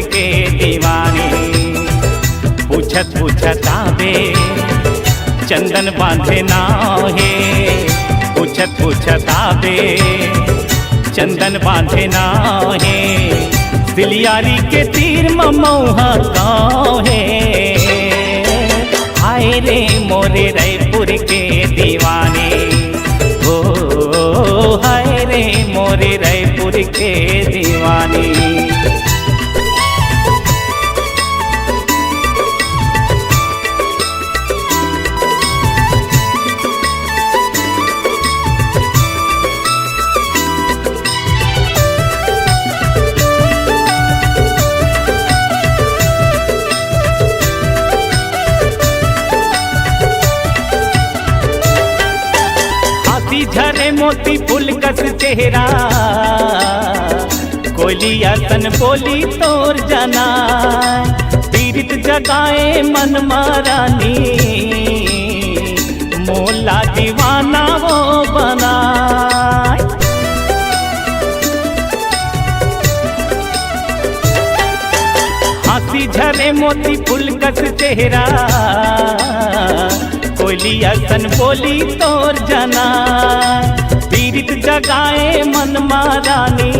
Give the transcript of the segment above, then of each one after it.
के दीवानी। पूछत पूछत आवे चंदन बांधे नाहे, पूछत पूछत आवे चंदन बांधे नाहे, दिलियारी के तीर ममौहा काहे। हाय रे मोरे रायपुर के दीवाने, ओ हाय रे मोरे रायपुर के दीवाने। झरे मोती फूल कस चेहरा, कोयलिया तन बोली तोर जाना, पीड़ित जगाए मन मारानी, मोला दीवाना वो बना। हंसी झरे मोती फूल कस चेहरा, कोयलिया तन बोली तोर जाना, पीड़ित जगाए मन मारानी,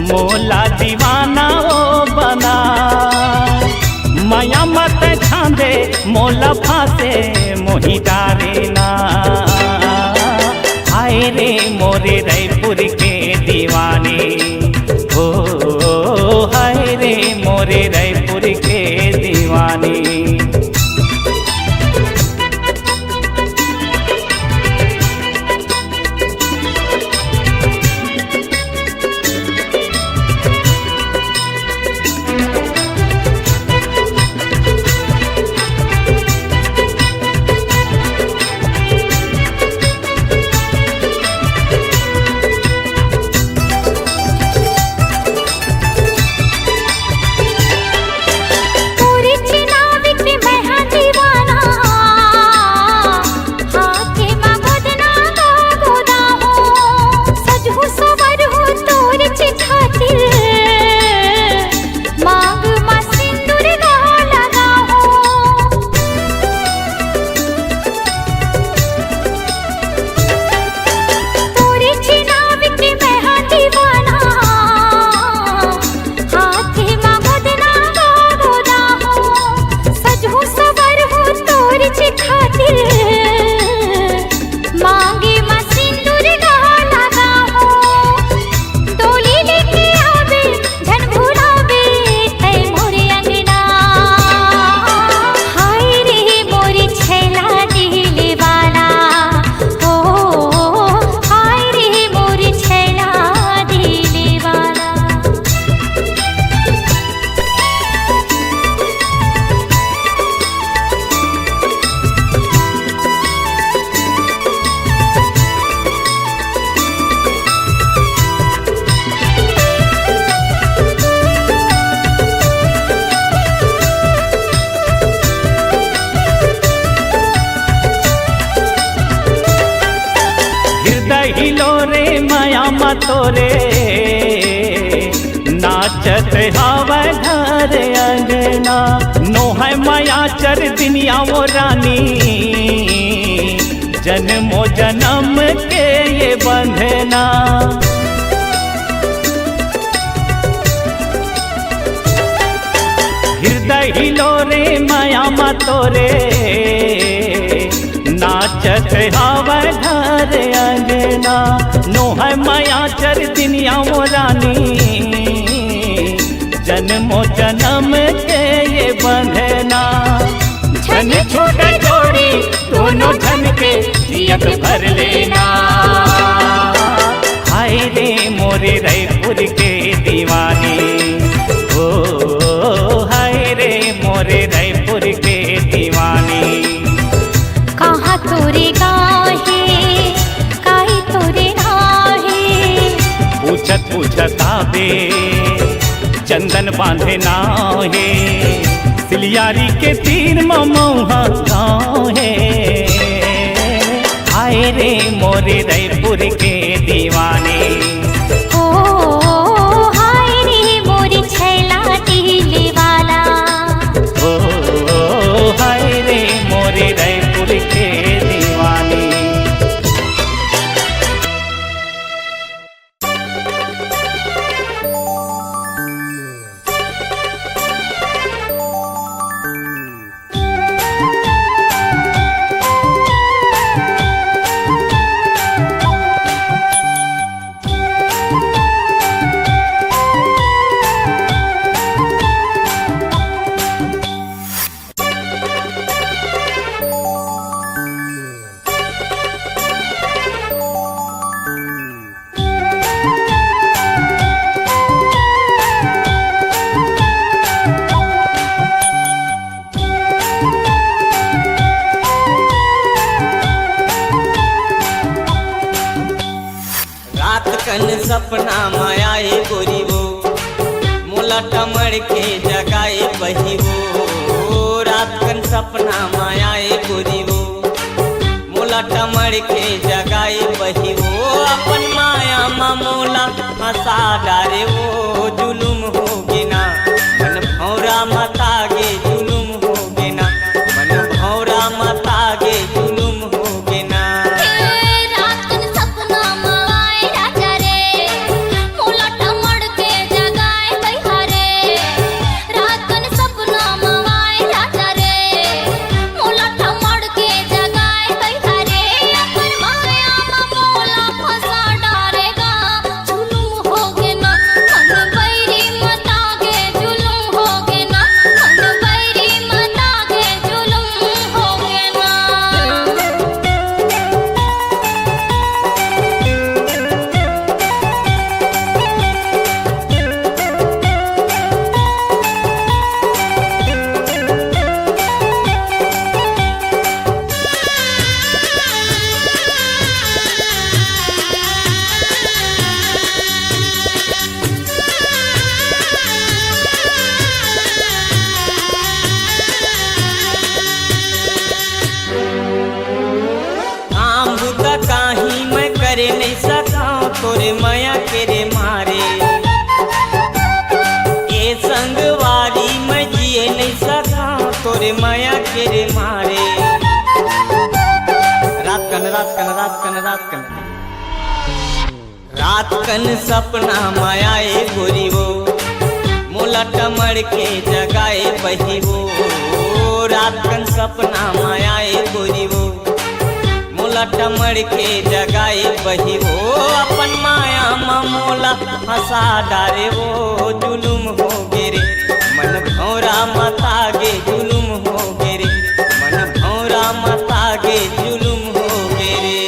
मोला दीवाना वो बना। माया मत छांदे मोला फांसे मोही डारे ना। हाय रे मोरे रायपुर के दीवाने, ओ हाय रे मोरे रायपुर के दीवाने। हिलोरे माया मतोरे, नाचत हावे घर अंगना, नो है माया चर दुनिया वो रानी, जन्मो जन्म के ये बंधना। हृदय हिलोरे माया मतोरे, नाचत हावे घर अंगना, नो है माया चर दुनिया वो रानी, जन्मो जन्म के ये बंधना। झन छोटे जोड़ी दोनों झन के जियत भर लेना। हाय रे मोरे रायपुर के दीवाने, ओ हाय रे मोरे रायपुर के दीवाने। कहाँ तोरे गाहे काई तोरे नाहे, पूछत पूछत आवे चंदन बांधे नाहे, सिलियारी के तीर ममौहा काहे। हाय रे मोरे रायपुर के दीवाने, ओ हाय रे मोरे सपना मायाए गोरी वो मोला टमड़ के जगाए बही वो रात कन सपना मायाए गोरी वो मोला टमड़ के जगाए बही वो अपन माया मा मोला हंसा डारे वो जुलुम हो गिना मन भौरा मता गे जुलुम हो गिना मन भौरा मता गे जुलुम हो गिना करे नहीं सकाऊं तोरे माया के रे मारे ये संगवारी मैं जिए नहीं सकाऊं तोरे माया के रे मारे रात कन रात कन रात कन रात कन रात कन सपना मायाए गोरी वो मोला टमड़ के जगाए बही वो रात कन सपना मायाए गोरी वो मोला टमड़ के जगाए बही वो अपन माया मा मोला हंसा डारे वो जुलुम हो गेरे मन भौरा मता गे जुलुम हो गेरे मन भौरा मता गे जुलुम हो गेरे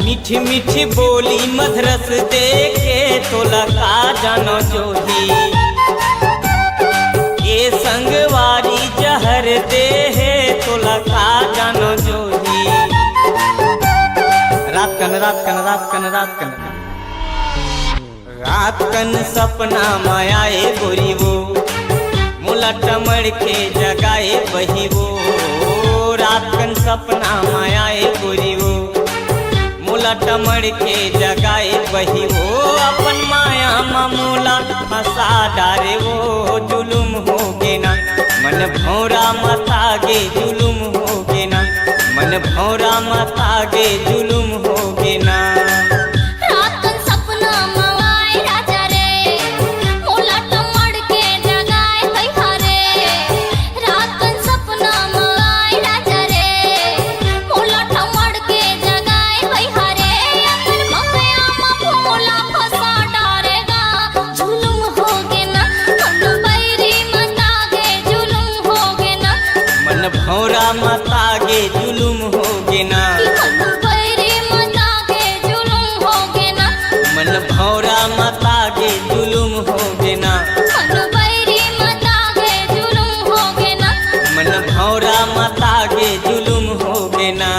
मीठी मीठी बोली मधरस देखे तोला का जानो जोही ये संगवारी जहर दे है तोला का जानो जोही रात कन रात कन रात कन रात कन रात कन सपना मायाए गोरी वो मोला टमड़ के जगाए बही वो रात कन सपना मायाए गोरी वो मोला टमड़ के जगाए बही वो अपन माया मा मोला हंसा डारे वो जुलुम हो गे ना मन भौरा मता गे जुलुम हो गे ना मन भौरा मता गे जुलुम हो गे ना सपना माय राजा रे मोला टमड़ के जगाए भौरा माता के जुलुम हो गे ना, मन बैरी माता के जुलुम हो गे ना, मन भौरा माता के जुलुम हो गे ना।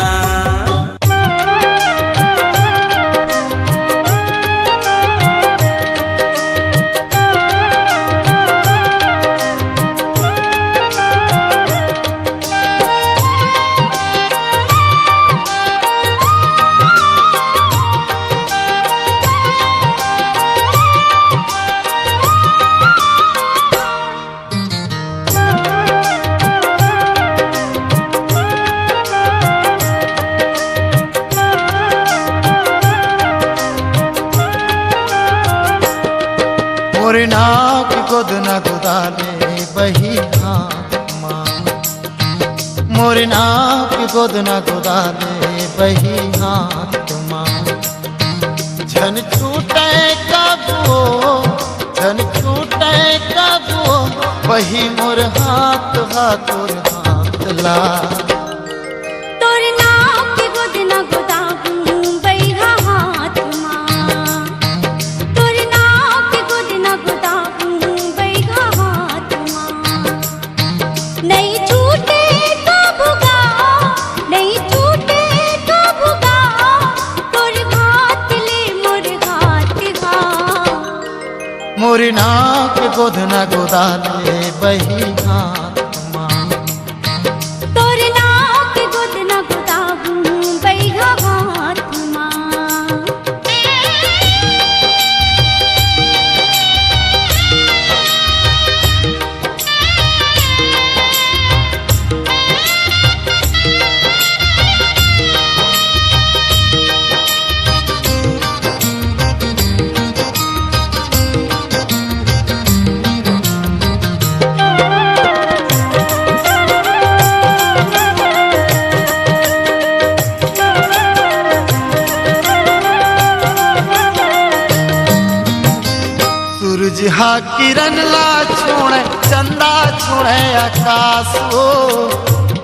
मोरे नाक गोद न गोदाले बही हाथ माँ, मोरे नाक गोद न गोदाले बही हाथ माँ। झन छूटे कबो, झन छूटे कबो, बही मोर हाथ हाथोर हाथ ला। तोर नाक गोद न गोदाबू बैहा हाथ माँ, तोर नाक गोद न गोदाबू बैहा हाथ माँ। नहीं छूटे कबूगा, नहीं छूटे कबूगा, तोर हाथ ले मोर हाथ घा। मोरे नाक गोद न गोदाले बही हाथ माँ, तोर नाक गोद न गोदाबू बैहा हाथ माँ। सूरज हा किरण ला छोड़े, चंदा छोड़े आकाश हो।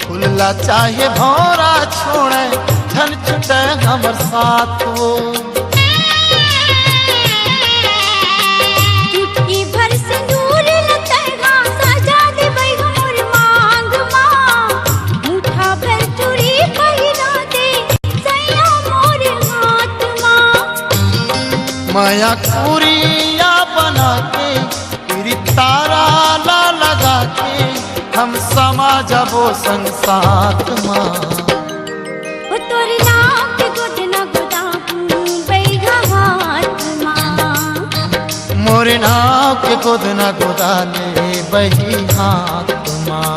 फूलला चाहे भौरा छोड़े, झन छुटे हमर साथ हो। चुटकी भर सिंदूर लतैगा, सजा देबै मोर मांग माँ। मुठा भर चूड़ी पहिरा दे, सैया मोर हाथ माँ। माया कुरिया बना के, तेरी तारा ला लगा के, हम समा जबो संग साथ माँ। ओ तोर नाक गोद न गोदाबू बैहा हाथ माँ, मोरे नाक गोद न गोदाले बही हाथ माँ।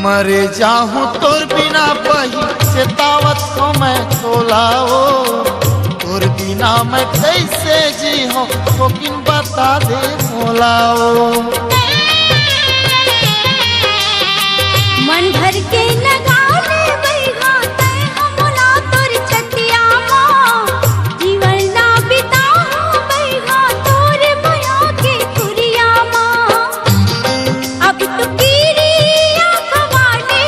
मरे जाहूँ तोर बिना बही, चेतावत को मैं तोलाओ। तोर बिना मैं कैसे जी हो, तो किन बता दे मोलाओ। मन भर के लगा ले बैहा तै हमला तोर छतिया माँ। जीवन ना बिताऊं बैहा तोर माया के तुरिया माँ। अब तो कीरिया खवाले,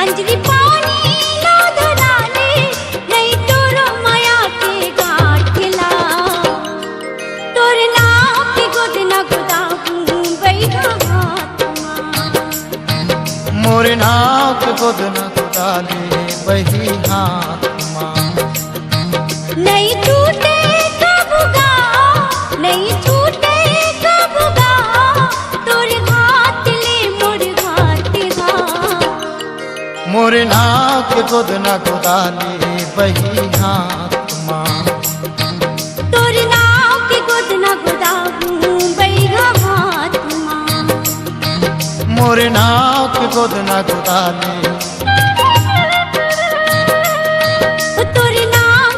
अंजलि पानी ना धराले, नहीं तोर माया के गाँठ ला। तोर नाक गोद न गोदाबू बैहा हाथ माँ, मोरे नाक गोद न गोदाले बही हाथ माँ। नहीं छूटे कबूगा, नहीं छूटे कबूगा, तोर हाथ ले मोर हाथ घा। मोरे नाक गोद न गोदाले बही हाथ माँ। तोर नाक गोद न गोदाबू बैहा हाथ माँ, मोरे नाक गोद न गोदाले, तोर नाक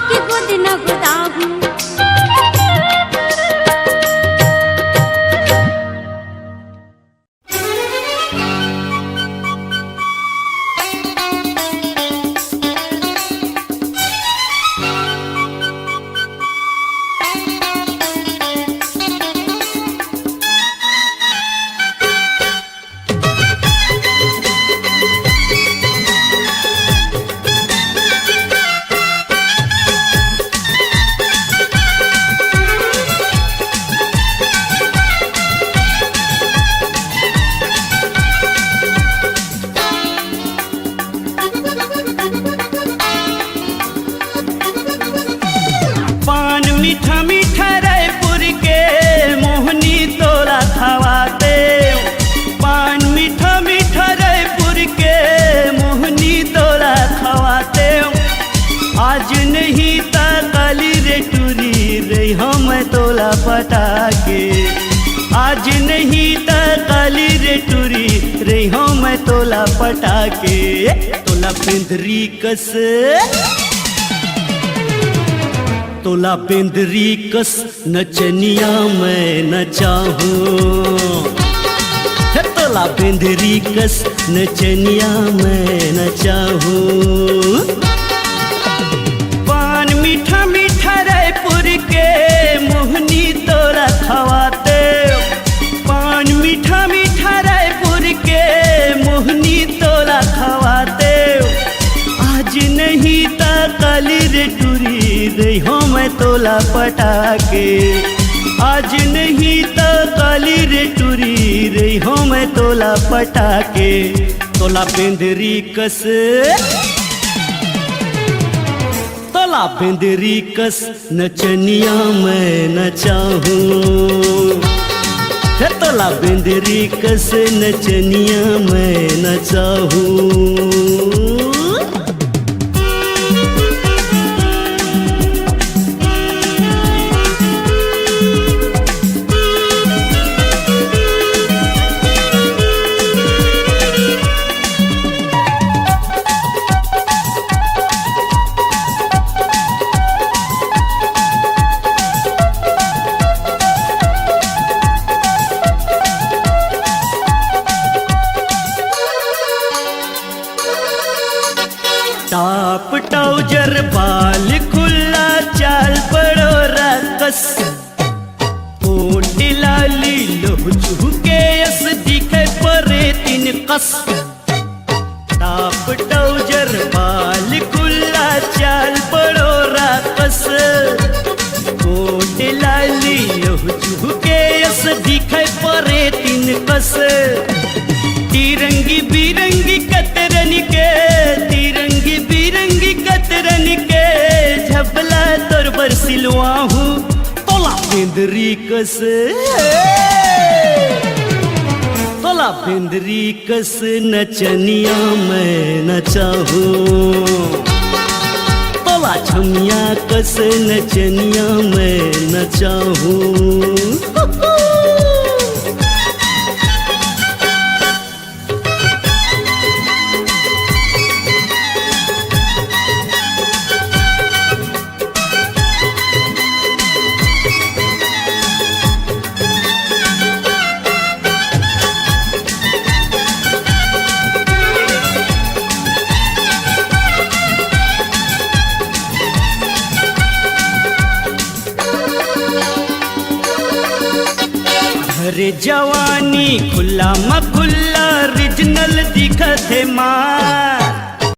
नहीं ता काली रे टूरी रही हम तोला पटाके। आज नहीं ता काली रे टूरी रही हम तोला पटाके। तोला बिंदरी कस, तोला बिंदरी कस नचनिया मैं नचाहूँ। तोला बिंदरी कस नचनिया मैं नचाहूँ। पान मीठा मीठा रायपुर के मोहनी तोरा खवाते। पान मीठा मीठा रायपुर के मोहनी तोरा खवाते। आज नहीं ता काली रे टूरी रही हम तोला पटाके। आज नहीं ता काली रे टूरी रही हम तोला पटाके। तोला बिंदरी कस, तोला बिंदरी कस नचनिया मैं नचाहूँ। तोला बिंदरी कस नचनिया मैं नचाहूँ। टाप टाउजर बाल खुला चाल बड़ो रकस। ओट लाली लोह झुके यस दिखे परे तीन कस। टाप टाउजर बाल खुला चाल बड़ो रकस। ओट लाली लोह झुके यस दिखे परे तीन कस। तिरंगी बिरंगी कतरन के, तिरंगी बिरंगी कतरन के झबला तोर बर सिलवाहूँ। तोला बिंदरी कस, तोला बिंदरी कस नचनिया मैं नचाहूँ। तोला छमिया कस नचनिया मैं नचाहूँ। अरे जवानी खुला म खुला रिजनल दिखत है माँ।